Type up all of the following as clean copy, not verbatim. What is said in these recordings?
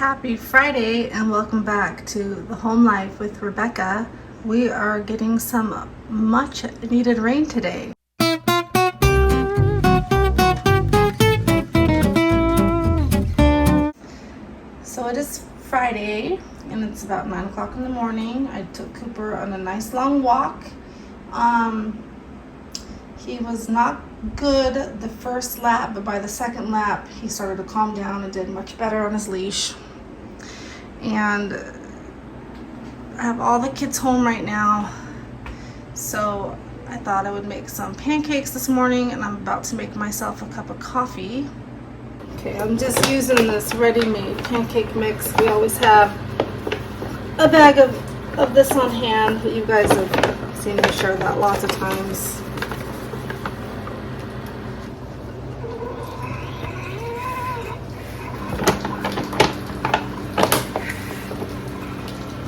Happy Friday and welcome back to the Home Life with Rebecca. We are getting some much needed rain today. So it is Friday and it's about 9 o'clock in the morning. I took Cooper on a nice long walk. He was not good the first lap, but by the second lap he started to calm down and did much better on his leash. And I have all the kids home right now, so I thought I would make some pancakes this morning, and I'm about to make myself a cup of coffee. Okay, I'm just using this ready-made pancake mix. We always have a bag of this on hand. You guys have seen me share that lots of times.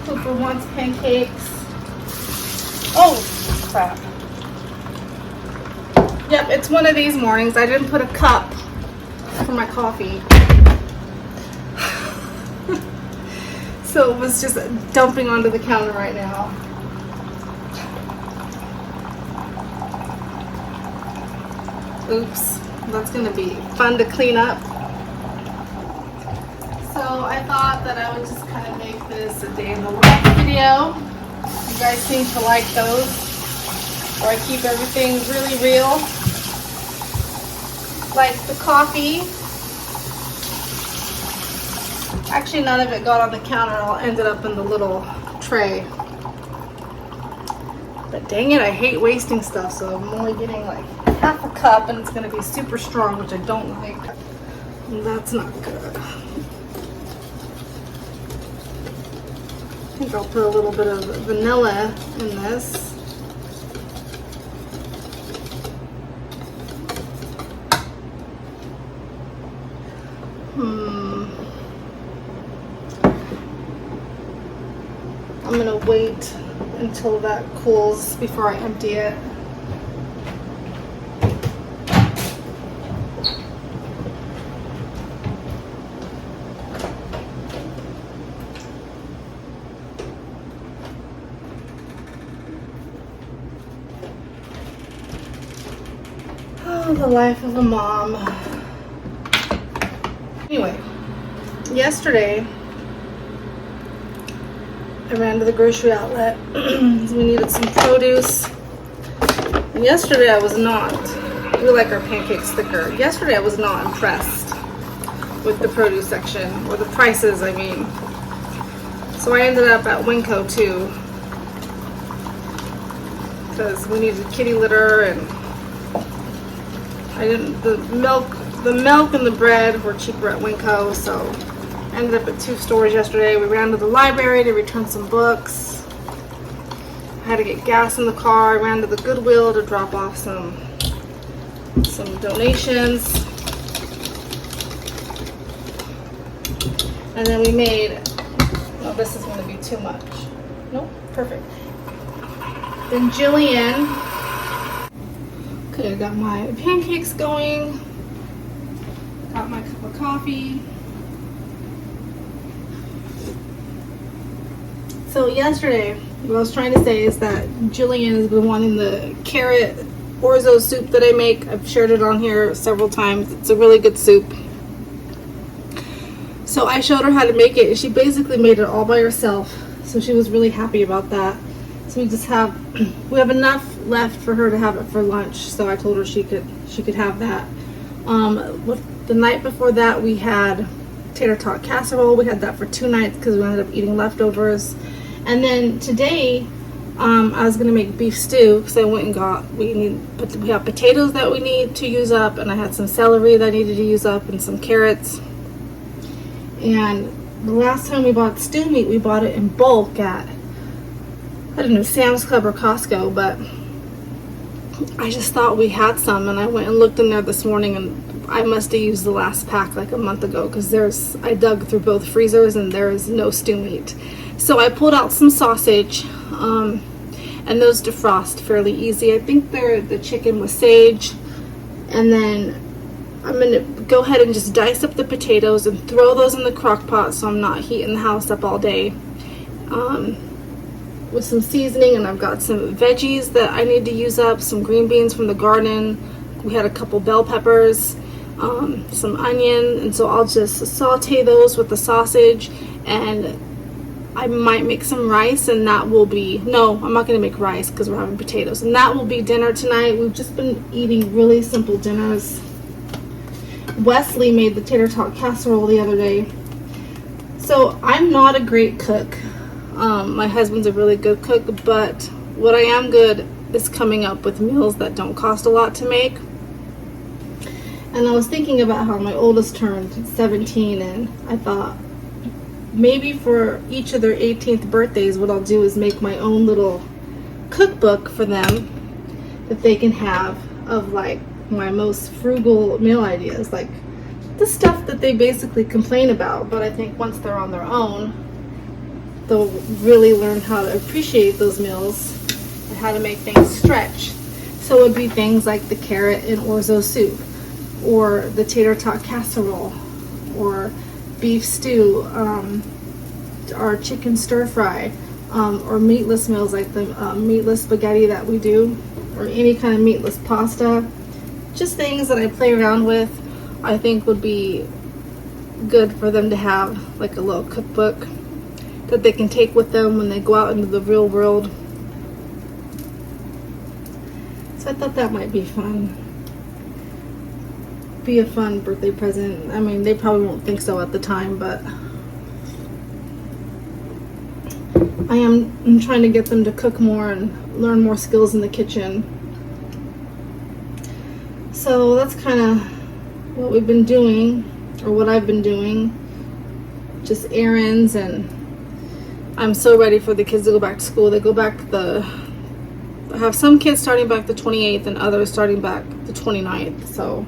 Cooper wants pancakes. Oh, crap. Yep, it's one of these mornings. I didn't put a cup for my coffee. So it was just dumping onto the counter right now. Oops, that's gonna be fun to clean up. So I thought that I would just kind of make this a day in the life video. You guys seem to like those, where I keep everything really real. Like the coffee. Actually, none of it got on the counter. It all ended up in the little tray. But dang it, I hate wasting stuff, so I'm only getting like half a cup, and it's going to be super strong, which I don't like. And that's not good. I think I'll put a little bit of vanilla in this. I'm gonna wait until that cools before I empty it. Oh, the life of a mom. Anyway, yesterday I ran to the grocery outlet because we needed some produce. And yesterday I was not, we like our pancakes thicker. Yesterday I was not impressed with the produce section, or the prices, I mean. So I ended up at Winco too, because we needed kitty litter, and the milk and the bread were cheaper at Winco, so I ended up at 2 stores yesterday. We ran to the library to return some books. I had to get gas in the car. I ran to the Goodwill to drop off some donations. And then we made, oh, this is going to be too much. Nope, perfect. Then Jillian, okay, I got my pancakes going. Got my cup of coffee. So yesterday, what I was trying to say is that Jillian has been wanting the carrot Orzo soup that I make. I've shared it on here several times. It's a really good soup. So I showed her how to make it, and she basically made it all by herself. So she was really happy about that. So we have enough left for her to have it for lunch. So I told her she could have that. The night before that, we had tater tot casserole. We had that for 2 nights because we ended up eating leftovers. And then today, I was gonna make beef stew because I went and got, we have potatoes that we need to use up, and I had some celery that I needed to use up, and some carrots. And the last time we bought stew meat, we bought it in bulk at, I don't know, Sam's Club or Costco, but I just thought we had some, and I went and looked in there this morning, and I must have used the last pack like a month ago, because I dug through both freezers and there is no stew meat. So I pulled out some sausage, and those defrost fairly easy. I think the chicken was sage, and then I'm gonna go ahead and just dice up the potatoes and throw those in the crock pot so I'm not heating the house up all day. With some seasoning, and I've got some veggies that I need to use up, some green beans from the garden. We had a couple bell peppers, some onion, and so I'll just saute those with the sausage, and I might make some rice, and that will be, no, I'm not going to make rice because we're having potatoes, and that will be dinner tonight. We've just been eating really simple dinners. Wesley made the tater tot casserole the other day. So I'm not a great cook. My husband's a really good cook, but what I am good is coming up with meals that don't cost a lot to make. And I was thinking about how my oldest turned 17, and I thought maybe for each of their 18th birthdays, what I'll do is make my own little cookbook for them that they can have of like my most frugal meal ideas, like the stuff that they basically complain about, but I think once they're on their own, they'll really learn how to appreciate those meals and how to make things stretch. So it would be things like the carrot and orzo soup, or the tater tot casserole, or beef stew, or chicken stir fry, or meatless meals like the meatless spaghetti that we do, or any kind of meatless pasta. Just things that I play around with, I think would be good for them to have, like a little cookbook that they can take with them when they go out into the real world. So I thought that might be fun. Be a fun birthday present. I mean, they probably won't think so at the time, but I'm trying to get them to cook more and learn more skills in the kitchen. So that's kind of what we've been doing, or what I've been doing. Just errands, and I'm so ready for the kids to go back to school. They go back I have some kids starting back the 28th and others starting back the 29th. So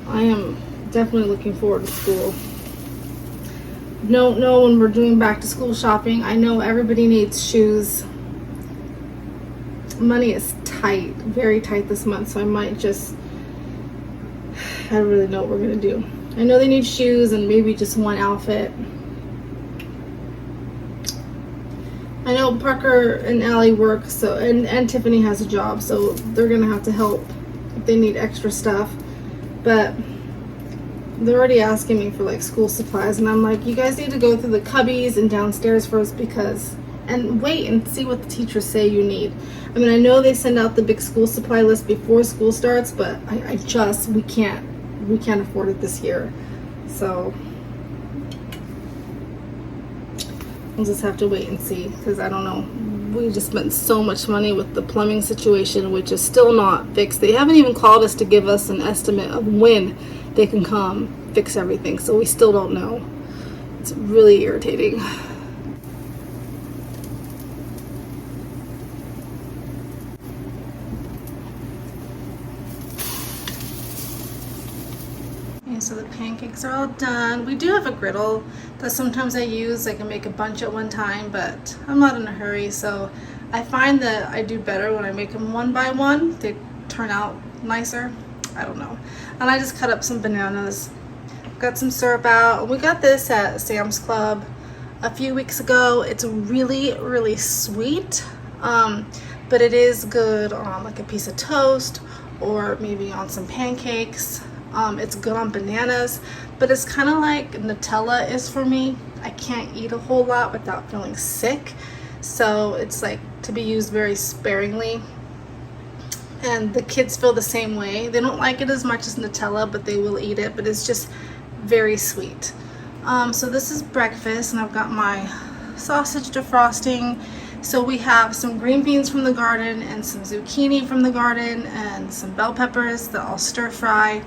I am definitely looking forward to school. Don't know when we're doing back to school shopping. I know everybody needs shoes. Money is tight, very tight this month, so I might just, I don't really know what we're gonna do. I know they need shoes and maybe just one outfit. I know Parker and Allie work, so and Tiffany has a job, so they're gonna have to help if they need extra stuff. But they're already asking me for like school supplies, and I'm like, you guys need to go through the cubbies and downstairs first, and wait and see what the teachers say you need. I mean, I know they send out the big school supply list before school starts, but we can't afford it this year. So we'll just have to wait and see, because I don't know. We just spent so much money with the plumbing situation, which is still not fixed. They haven't even called us to give us an estimate of when they can come fix everything, so we still don't know. It's really irritating. So the pancakes are all done. We do have a griddle that sometimes I use. I can make a bunch at one time, but I'm not in a hurry, so I find that I do better when I make them one by one. They turn out nicer. I don't know. And I just cut up some bananas, got some syrup out. We got this at Sam's Club a few weeks ago. It's really, really sweet, but it is good on like a piece of toast or maybe on some pancakes. It's good on bananas, but it's kind of like Nutella is for me. I can't eat a whole lot without feeling sick, so it's like to be used very sparingly. And the kids feel the same way. They don't like it as much as Nutella, but they will eat it, but it's just very sweet. So this is breakfast, and I've got my sausage defrosting. So we have some green beans from the garden and some zucchini from the garden and some bell peppers that I'll stir fry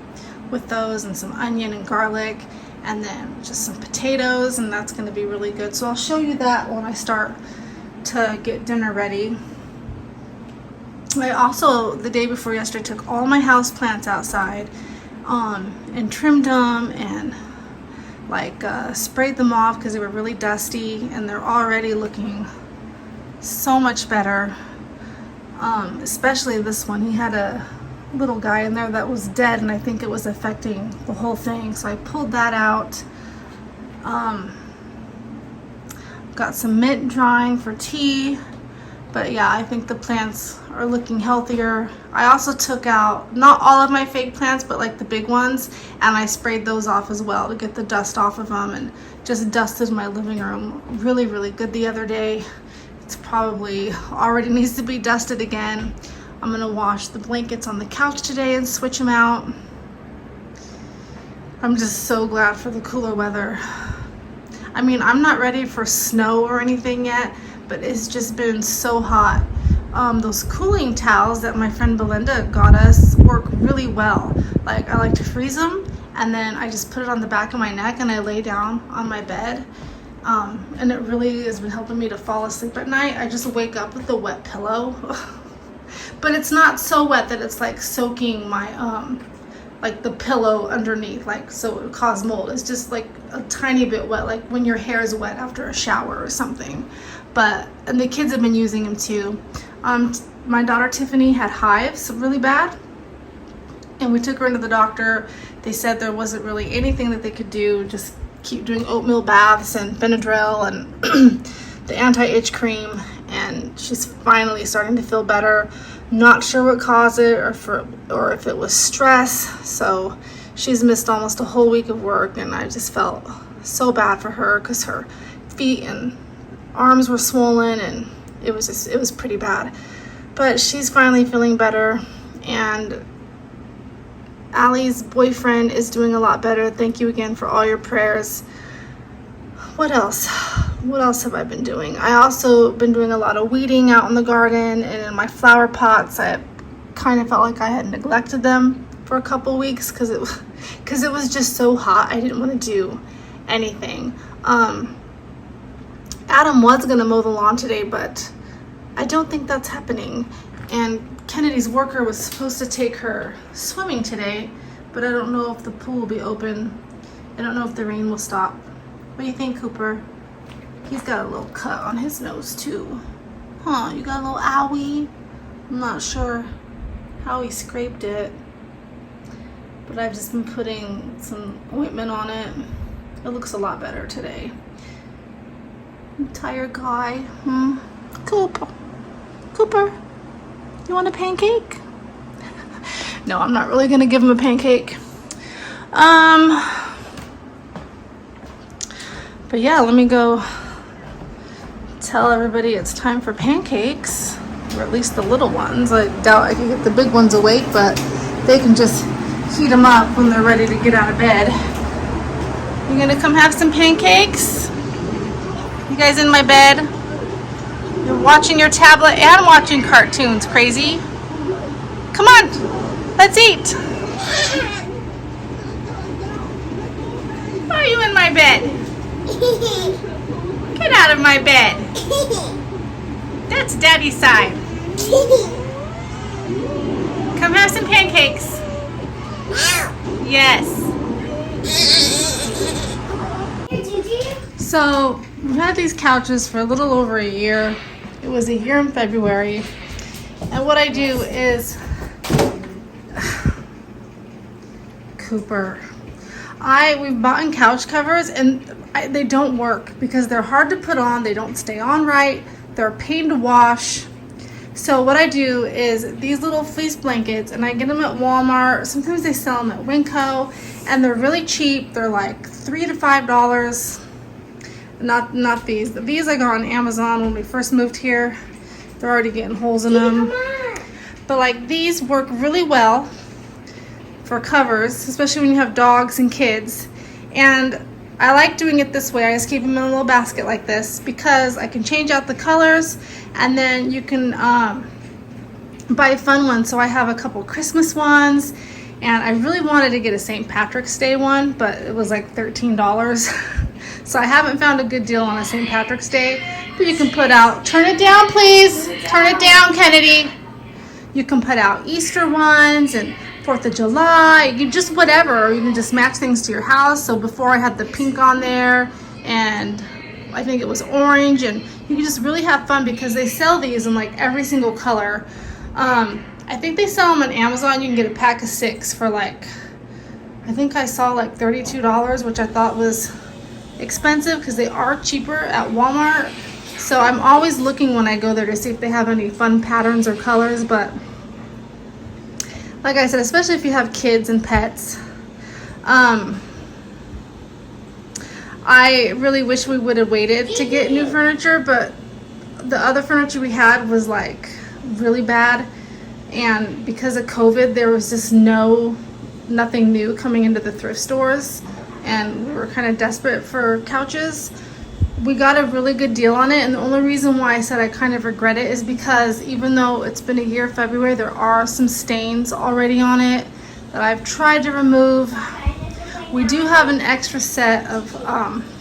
with those, and some onion and garlic, and then just some potatoes, and that's going to be really good. So I'll show you that when I start to get dinner ready. I also, the day before yesterday, took all my house plants outside and trimmed them and sprayed them off because they were really dusty, and they're already looking so much better. Especially this one. He had a little guy in there that was dead, and I think it was affecting the whole thing. So I pulled that out. Got some mint drying for tea. But yeah, I think the plants are looking healthier. I also took out, not all of my fake plants, but like the big ones, and I sprayed those off as well to get the dust off of them, and just dusted my living room really, really good the other day. It's probably already needs to be dusted again. I'm gonna wash the blankets on the couch today and switch them out. I'm just so glad for the cooler weather. I mean, I'm not ready for snow or anything yet, but it's just been so hot. Those cooling towels that my friend Belinda got us work really well. Like, I like to freeze them, and then I just put it on the back of my neck and I lay down on my bed. And it really has been helping me to fall asleep at night. I just wake up with a wet pillow. But it's not so wet that it's like soaking my, like the pillow underneath, like so it would cause mold. It's just like a tiny bit wet, like when your hair is wet after a shower or something. And the kids have been using them too. My daughter Tiffany had hives really bad, and we took her into the doctor. They said there wasn't really anything that they could do, just keep doing oatmeal baths and Benadryl and the anti-itch cream, and she's finally starting to feel better. Not sure what caused it, or if it was stress. So she's missed almost a whole week of work, and I just felt so bad for her because her feet and arms were swollen, and it was pretty bad. But she's finally feeling better, and Allie's boyfriend is doing a lot better. Thank you again for all your prayers. What else have I been doing? I also been doing a lot of weeding out in the garden and in my flower pots. I kind of felt like I had neglected them for a couple weeks because it was just so hot. I didn't want to do anything. Adam was gonna mow the lawn today, but I don't think that's happening. And Kennedy's worker was supposed to take her swimming today, but I don't know if the pool will be open. I don't know if the rain will stop. What do you think, Cooper? He's got a little cut on his nose too. Huh, you got a little owie? I'm not sure how he scraped it, but I've just been putting some ointment on it. It looks a lot better today. I'm tired guy. Cooper, you want a pancake? No, I'm not really gonna give him a pancake. But yeah, let me go tell everybody it's time for pancakes, or at least the little ones. I doubt I can get the big ones awake, but they can just heat them up when they're ready to get out of bed. You gonna come have some pancakes? You guys in my bed? You're watching your tablet and watching cartoons, crazy. Come on, let's eat. Why are you in my bed? Get out of my bed. That's Daddy's side. Come have some pancakes. Yes. So we've had these couches for a little over a year. It was a year in February. And what I do is, Cooper, we've bought couch covers, and they don't work because they're hard to put on. They don't stay on right. They're a pain to wash. So what I do is these little fleece blankets, and I get them at Walmart. Sometimes they sell them at Winco, and they're really cheap. They're like $3 to $5. Not these. These I got on Amazon when we first moved here. They're already getting holes in them. But like these work really well for covers, especially when you have dogs and kids. And I like doing it this way. I just keep them in a little basket like this because I can change out the colors, and then you can buy fun ones. So I have a couple Christmas ones, and I really wanted to get a St. Patrick's Day one, but it was like $13. So I haven't found a good deal on a St. Patrick's Day. But you can put out, turn it down please, turn it down Kennedy. You can put out Easter ones and 4th of July, you just whatever, or you can just match things to your house. So before I had the pink on there, and I think it was orange, and you can just really have fun because they sell these in like every single color. I think they sell them on Amazon. You can get a pack of 6 for like, I think I saw like $32, which I thought was expensive because they are cheaper at Walmart. So I'm always looking when I go there to see if they have any fun patterns or colors. But like I said, especially if you have kids and pets, I really wish we would have waited to get new furniture, but the other furniture we had was like really bad, and because of COVID there was just nothing new coming into the thrift stores, and we were kind of desperate for couches. We got a really good deal on it, and the only reason why I said I kind of regret it is because even though it's been a year, February, there are some stains already on it that I've tried to remove. We do have an extra set of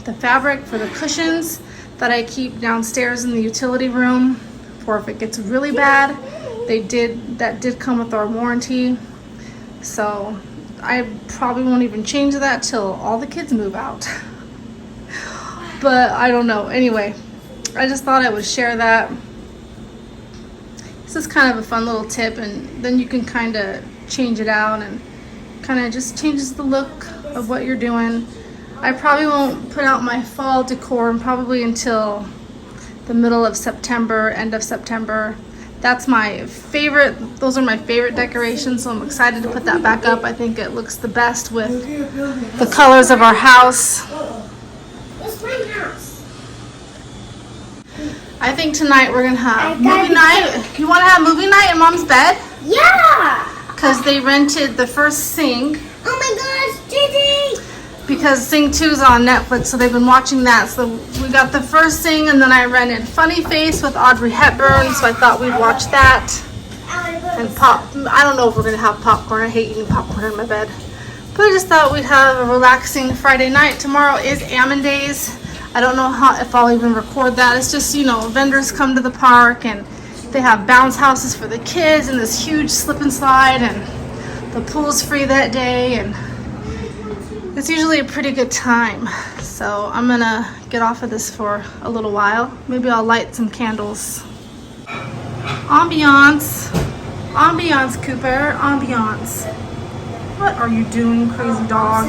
the fabric for the cushions that I keep downstairs in the utility room for if it gets really bad. That did come with our warranty, so I probably won't even change that till all the kids move out. But I don't know. Anyway, I just thought I would share that. This is kind of a fun little tip, and then you can kind of change it out and kind of just changes the look of what you're doing. I probably won't put out my fall decor probably until the middle of September, end of September. That's my favorite. Those are my favorite decorations, so I'm excited to put that back up. I think it looks the best with the colors of our house. It's my house. I think tonight we're gonna have movie night. You want to have movie night in Mom's bed? Yeah. Because they rented the first Sing. Oh my gosh, Gigi. Because Sing 2 is on Netflix, so they've been watching that. So we got the first Sing, and then I rented Funny Face with Audrey Hepburn, so I thought we'd watch that. And I don't know if we're gonna have popcorn. I hate eating popcorn in my bed. But I just thought we'd have a relaxing Friday night. Tomorrow is Ammon Days. I don't know if I'll even record that. It's just, you know, vendors come to the park and they have bounce houses for the kids and this huge slip and slide, and the pool's free that day, and it's usually a pretty good time. So I'm gonna get off of this for a little while. Maybe I'll light some candles. Ambiance. Ambiance, Cooper. Ambiance. What are you doing, crazy dog?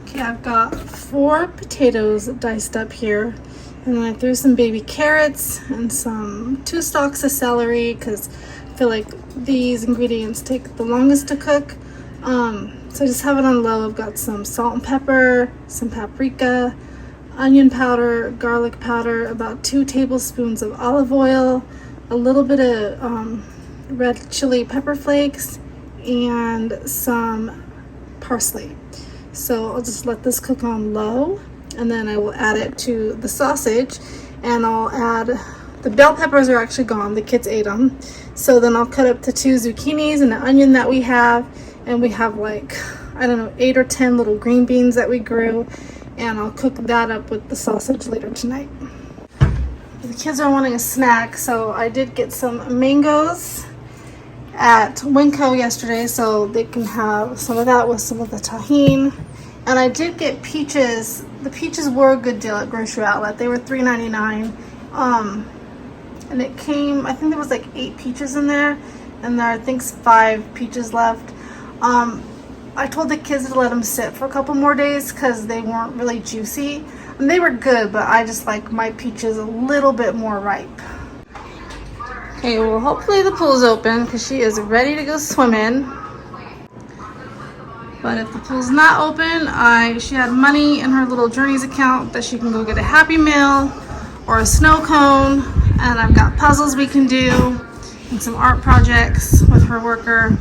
Okay, I've got 4 potatoes diced up here, and then I threw some baby carrots and 2 stalks of celery because I feel like these ingredients take the longest to cook. So I just have it on low. I've got some salt and pepper, some paprika, onion powder, garlic powder, about 2 tablespoons of olive oil, a little bit of red chili pepper flakes, and some parsley. So I'll just let this cook on low, and then I will add it to the sausage, and I'll add, the bell peppers are actually gone, the kids ate them. So then I'll cut up the 2 zucchinis and the onion that we have, and we have like, I don't know, 8 or 10 little green beans that we grew, and I'll cook that up with the sausage later tonight. The kids are wanting a snack, so I did get some mangoes at Winco yesterday, so they can have some of that with some of the tahini. And I did get peaches. The peaches were a good deal at Grocery Outlet. They were $3.99. And it came, I think there was like 8 peaches in there, and there I think 5 peaches left. I told the kids to let them sit for a couple more days because they weren't really juicy. And they were good, but I just like my peaches a little bit more ripe. Okay, well, hopefully the pool's open because she is ready to go swimming. But if the pool's not open, she had money in her little Journeys account that she can go get a Happy Meal or a snow cone. And I've got puzzles we can do and some art projects with her worker.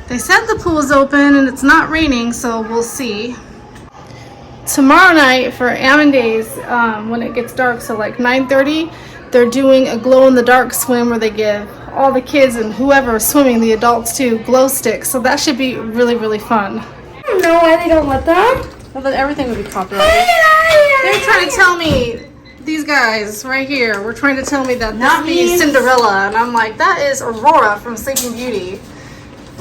They said the pool is open and it's not raining, so we'll see. Tomorrow night for Ammon Days, when it gets dark, so like 9:30, they're doing a glow-in-the-dark swim where they give all the kids and whoever is swimming, the adults too, glow sticks. So that should be really, really fun. I don't know why they don't let them. Well, then everything would be copyrighted. They're trying to tell me, these guys right here, were trying to tell me that this means Cinderella. And I'm like, that is Aurora from Sleeping Beauty.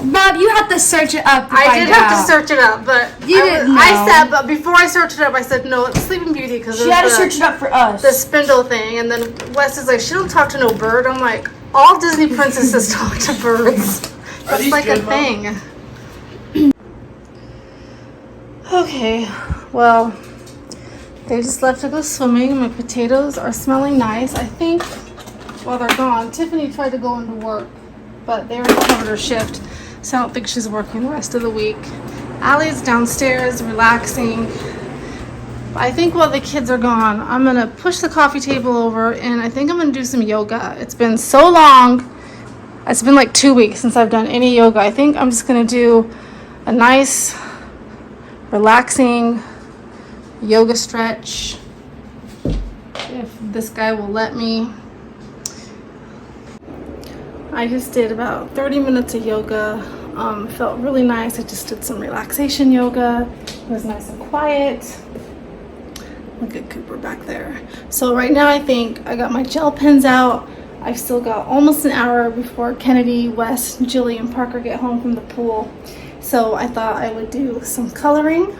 Bob, you have to search it up to I find did have out. to search it up, but You didn't know. I said, but before I searched it up, I said no, it's Sleeping Beauty because She had to search it up for us. the spindle thing, and then Wes is like, she don't talk to no bird. I'm like, all Disney princesses talk to birds. It's like a thing. Okay, well, they just left to go swimming. My potatoes are smelling nice. I think while they're gone, Tiffany tried to go into work, but they already covered her shift, so I don't think she's working the rest of the week. Allie's downstairs relaxing. I think while the kids are gone, I'm gonna push the coffee table over and I think I'm gonna do some yoga. It's been so long. It's been like 2 weeks since I've done any yoga. I think I'm just gonna do a nice, relaxing yoga stretch if this guy will let me. I just did about 30 minutes of yoga. Felt really nice. I just did some relaxation yoga. It was nice and quiet. Look at Cooper back there. So right now I think I got my gel pens out. I've still got almost an hour before Kennedy, Wes, Jilly, and Parker get home from the pool. So I thought I would do some coloring.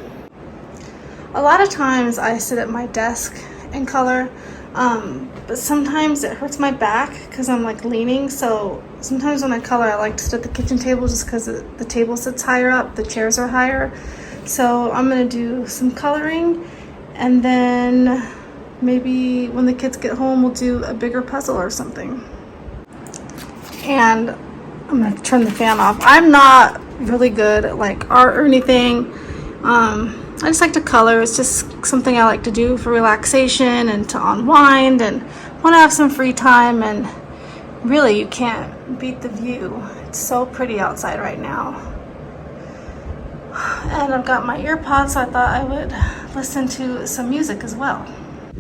A lot of times I sit at my desk and color, but sometimes it hurts my back because I'm like leaning. So sometimes when I color, I like to sit at the kitchen table just because the table sits higher up, the chairs are higher. So I'm gonna do some coloring, and then maybe when the kids get home, we'll do a bigger puzzle or something. And I'm gonna turn the fan off. I'm not really good at like art or anything. I just like to color. It's just something I like to do for relaxation and to unwind and want to have some free time. And really, you can't beat the view. It's so pretty outside right now. And I've got my ear pods, so I thought I would listen to some music as well.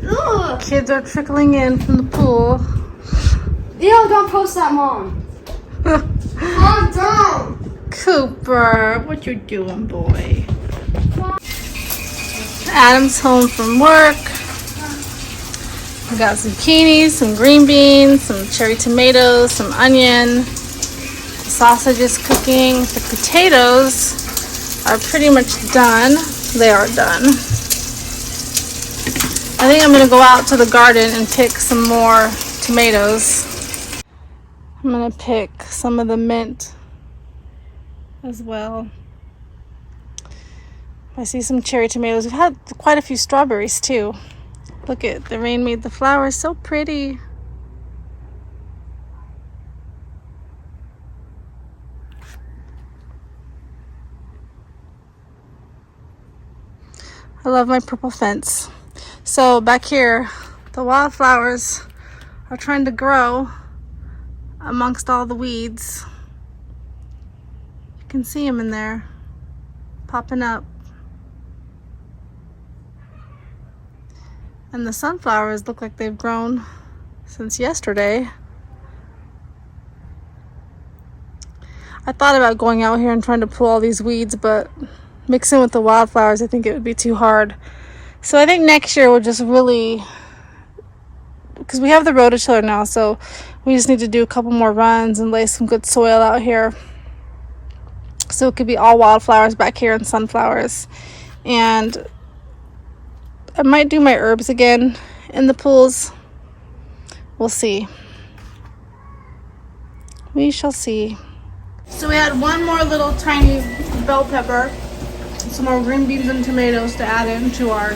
Ugh. Kids are trickling in from the pool. Ew, don't post that, Mom. Mom, don't. Cooper, what you doing, boy? Adam's home from work. We got zucchini, some green beans, some cherry tomatoes, some onion. The sausage is cooking. The potatoes are pretty much done. They are done. I think I'm gonna go out to the garden and pick some more tomatoes. I'm gonna pick some of the mint as well. I see some cherry tomatoes. We've had quite a few strawberries too. Look at the rain made the flowers so pretty. I love my purple fence. So back here, the wildflowers are trying to grow amongst all the weeds. You can see them in there, popping up. And the sunflowers look like they've grown since yesterday. I thought about going out here and trying to pull all these weeds, but mixing with the wildflowers, I think it would be too hard. So I think next year we'll just really, because we have the rototiller now, so we just need to do a couple more runs and lay some good soil out here. So it could be all wildflowers back here and sunflowers. And I might do my herbs again in the pools. We'll see. We shall see. So we had one more little tiny bell pepper, some more green beans and tomatoes to add into our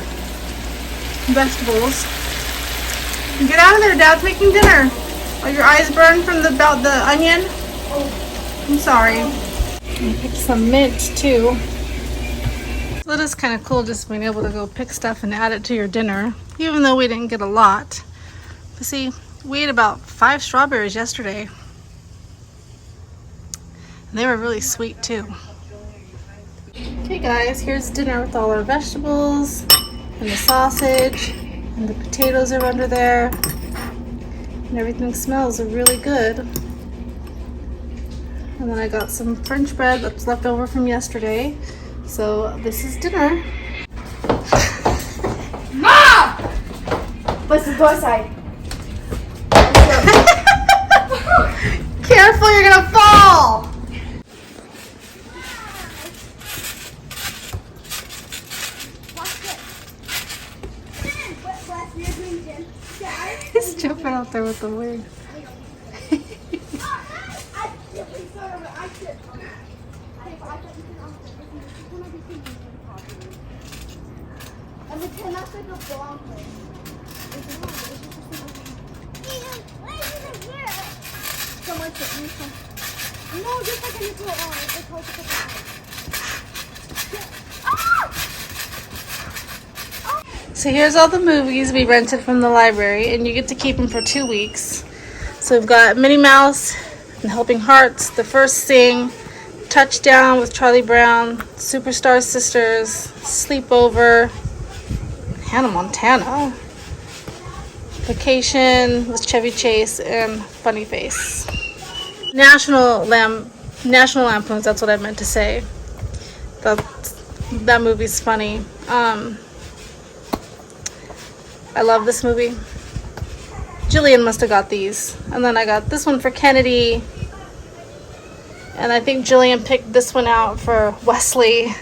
vegetables. Get out of there, Dad's making dinner. Are your eyes burned from the onion? I'm sorry. I picked some mint too. So that is kind of cool, just being able to go pick stuff and add it to your dinner, even though we didn't get a lot. But see, we ate about 5 strawberries yesterday. And they were really sweet too. Okay guys, here's dinner with all our vegetables and the sausage, and the potatoes are under there. And everything smells really good. And then I got some French bread that's left over from yesterday. So this is dinner. Mom! What's the door side? Careful, you're gonna fall! Jumping out there with the wig. No, just like a little it's hard to put it. So here's all the movies we rented from the library, and you get to keep them for 2 weeks. So we've got Minnie Mouse and Helping Hearts, The First Sing, Touchdown with Charlie Brown, Superstar Sisters, Sleepover, Hannah Montana, Vacation with Chevy Chase, and Funny Face. National Lampoons, that's what I meant to say. That movie's funny. I love this movie. Jillian must have got these. And then I got this one for Kennedy. And I think Jillian picked this one out for Wesley.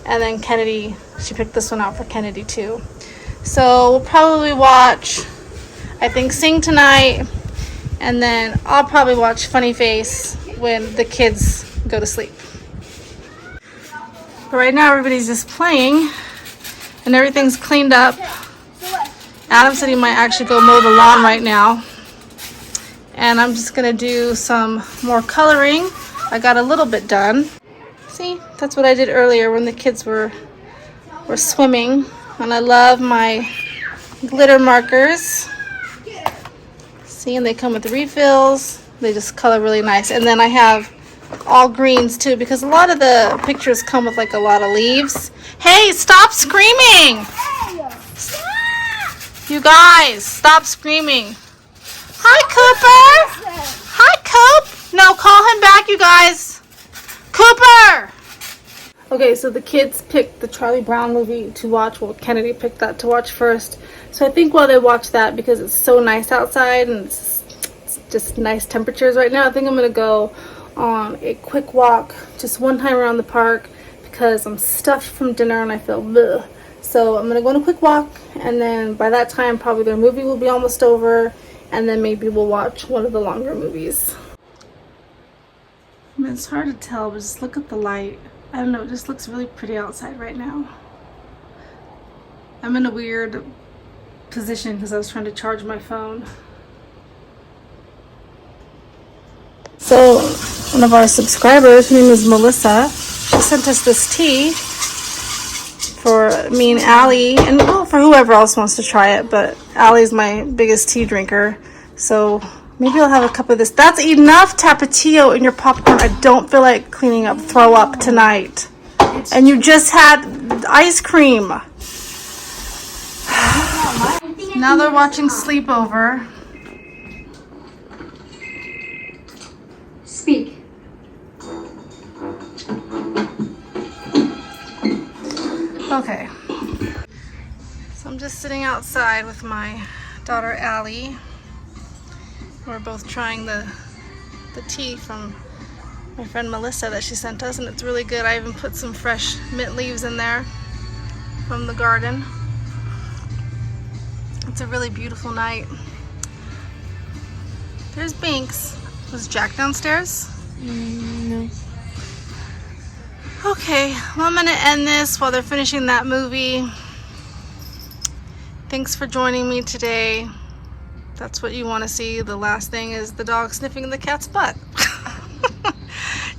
And then Kennedy, she picked this one out for Kennedy too. So we'll probably watch, I think, Sing tonight. And then I'll probably watch Funny Face when the kids go to sleep. But right now everybody's just playing and everything's cleaned up. Adam said he might actually go mow the lawn right now. And I'm just gonna do some more coloring. I got a little bit done. See, that's what I did earlier when the kids were swimming. And I love my glitter markers. See, and they come with refills. They just color really nice. And then I have all greens too, because a lot of the pictures come with like a lot of leaves. Hey, stop screaming! You guys, stop screaming. Hi, Cooper! Hi, Coop! No, call him back, you guys. Cooper! Okay, so the kids picked the Charlie Brown movie to watch. Well, Kennedy picked that to watch first. So I think while they watch that, because it's so nice outside and it's just nice temperatures right now, I think I'm going to go on a quick walk just one time around the park because I'm stuffed from dinner and I feel bleh. So I'm going to go on a quick walk, and then by that time probably their movie will be almost over, and then maybe we'll watch one of the longer movies. I mean, it's hard to tell, but just look at the light. I don't know, it just looks really pretty outside right now. I'm in a weird position because I was trying to charge my phone. So one of our subscribers, her name is Melissa, she sent us this tea for me and Allie, and well, for whoever else wants to try it, but Allie's my biggest tea drinker, so maybe I'll have a cup of this. That's enough Tapatio in your popcorn. I don't feel like cleaning up throw up tonight. And you just had ice cream. Now they're watching Sleepover. Speak. Okay. So I'm just sitting outside with my daughter Allie. We're both trying the tea from my friend Melissa that she sent us, and it's really good. I even put some fresh mint leaves in there from the garden. It's a really beautiful night. There's Binks. Was Jack downstairs? No. Okay, well, I'm gonna end this while they're finishing that movie. Thanks for joining me today. That's what you want to see. The last thing is the dog sniffing the cat's butt.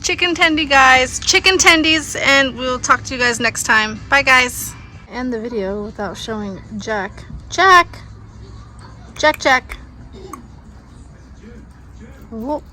Chicken tendy, guys. Chicken tendies, and we'll talk to you guys next time. Bye, guys. End the video without showing Jack. Jack! Jack, Jack. Whoop.